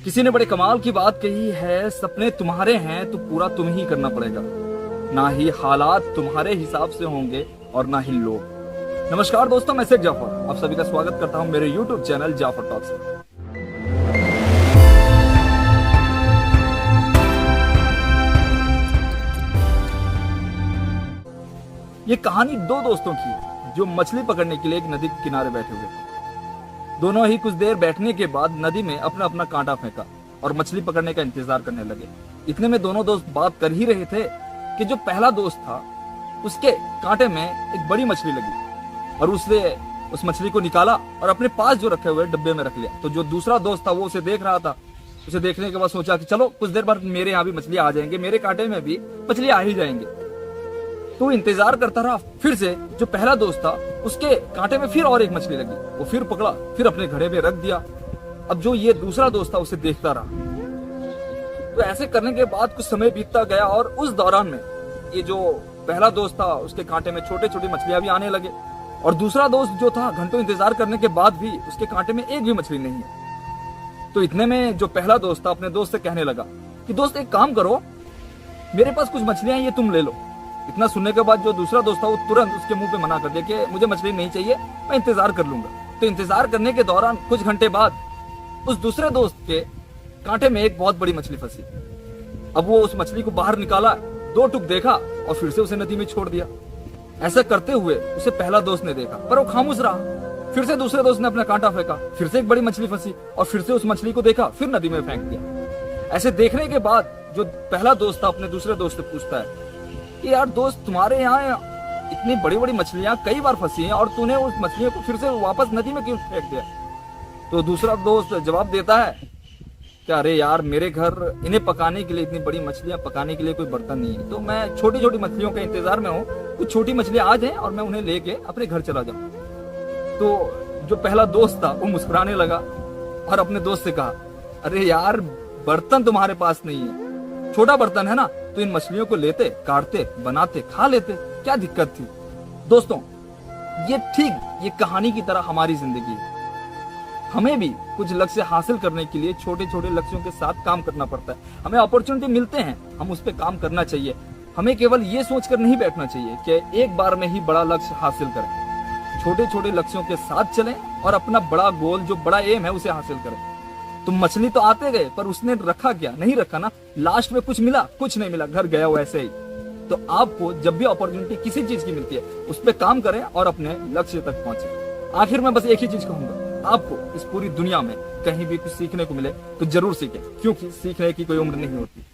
किसी ने बड़े कमाल की बात कही है, सपने तुम्हारे हैं तो पूरा तुम ही करना पड़ेगा। ना ही हालात तुम्हारे हिसाब से होंगे और ना ही लोग। नमस्कार दोस्तों, मैं शेख जाफर आप सभी का स्वागत करता हूं मेरे YouTube चैनल जाफर टॉक्स में। ये कहानी दो दोस्तों की है जो मछली पकड़ने के लिए एक नदी के किनारे बैठे हुए थे। दोनों ही कुछ देर बैठने के बाद नदी में अपना अपना कांटा फेंका और मछली पकड़ने का इंतजार करने लगे। इतने में दोनों दोस्त बात कर ही रहे थे कि जो पहला दोस्त था उसके कांटे में एक बड़ी मछली लगी और उसने उस मछली को निकाला और अपने पास जो रखे हुए डब्बे में रख लिया। तो जो दूसरा दोस्त था वो उसे देख रहा था। उसे देखने के बाद सोचा कि चलो कुछ देर बाद मेरे यहाँ भी मछली आ जाएंगे, मेरे कांटे में भी मछली आ ही जाएंगे। तो इंतजार करता रहा। फिर से जो पहला दोस्त था उसके कांटे में फिर और एक मछली लगी। वो फिर पकड़ा, फिर अपने घड़े में रख दिया। अब जो ये दूसरा दोस्त था उसे देखता रहा। तो ऐसे करने के बाद कुछ समय बीतता गया और उस दौरान में ये जो पहला दोस्त था उसके कांटे में छोटे छोटी मछलियां भी आने लगे और दूसरा दोस्त जो था घंटों इंतजार करने के बाद भी उसके कांटे में एक भी मछली नहीं है। तो इतने में जो पहला दोस्त था अपने दोस्त से कहने लगा कि दोस्त एक काम करो, मेरे पास कुछ मछलियां हैं, ये तुम ले लो। इतना सुनने के बाद जो दूसरा दोस्त था वो तुरंत उसके मुंह पे मना कर दिया कि मुझे मछली नहीं चाहिए, मैं इंतजार कर लूंगा। तो इंतजार करने के दौरान कुछ घंटे बाद उस दूसरे दोस्त के कांटे में एक बहुत बड़ी मछली फंसी। अब वो उस मछली को बाहर निकाला, दो टुक देखा और फिर से उसे नदी में छोड़ दिया। ऐसा करते हुए उसे पहला दोस्त ने देखा पर वो खामोश रहा। फिर से दूसरे दोस्त ने अपना कांटा फेंका, फिर से एक बड़ी मछली फंसी और फिर से उस मछली को देखा, फिर नदी में फेंक दिया। ऐसे देखने के बाद जो पहला दोस्त था अपने दूसरे दोस्त से पूछता है कि यार दोस्त, तुम्हारे यहाँ इतनी बड़ी बड़ी मछलियां कई बार फंसी हैं और तूने उस मछलियों को फिर से वापस नदी में क्यों फेंक दिया? तो दूसरा दोस्त जवाब देता है कि अरे यार, मेरे घर इन्हें पकाने के लिए, इतनी बड़ी मछलियां पकाने के लिए कोई बर्तन नहीं है, तो मैं छोटी छोटी मछलियों के इंतजार में हूँ। कुछ छोटी मछलियां आ जाएं और मैं उन्हें लेके अपने घर चला जाऊं। तो जो पहला दोस्त था वो मुस्कुराने लगा और अपने दोस्त से कहा, अरे यार, बर्तन तुम्हारे पास नहीं है, छोटा बर्तन है ना, तो इन मछलियों को लेते, काटते, बनाते, खा लेते, क्या दिक्कत थी? दोस्तों, ये ठीक ये कहानी की तरह हमारी जिंदगी है। हमें भी कुछ लक्ष्य हासिल करने के लिए छोटे छोटे लक्ष्यों के साथ काम करना पड़ता है। हमें अपॉर्चुनिटी मिलते हैं, हम उस पर काम करना चाहिए। हमें केवल ये सोचकर नहीं बैठना चाहिए कि एक बार में ही बड़ा लक्ष्य हासिल करें। छोटे छोटे लक्ष्यों के साथ चलें और अपना बड़ा गोल, जो बड़ा एम है, उसे हासिल करें। तो मछली तो आते गए पर उसने रखा क्या? नहीं रखा ना। लास्ट में कुछ मिला? कुछ नहीं मिला, घर गया वो ऐसे ही। तो आपको जब भी अपॉर्चुनिटी किसी चीज की मिलती है उस पर काम करें और अपने लक्ष्य तक पहुंचे। आखिर में बस एक ही चीज कहूंगा, आपको इस पूरी दुनिया में कहीं भी कुछ सीखने को मिले तो जरूर सीखें, क्योंकि सीखने की कोई उम्र नहीं होती।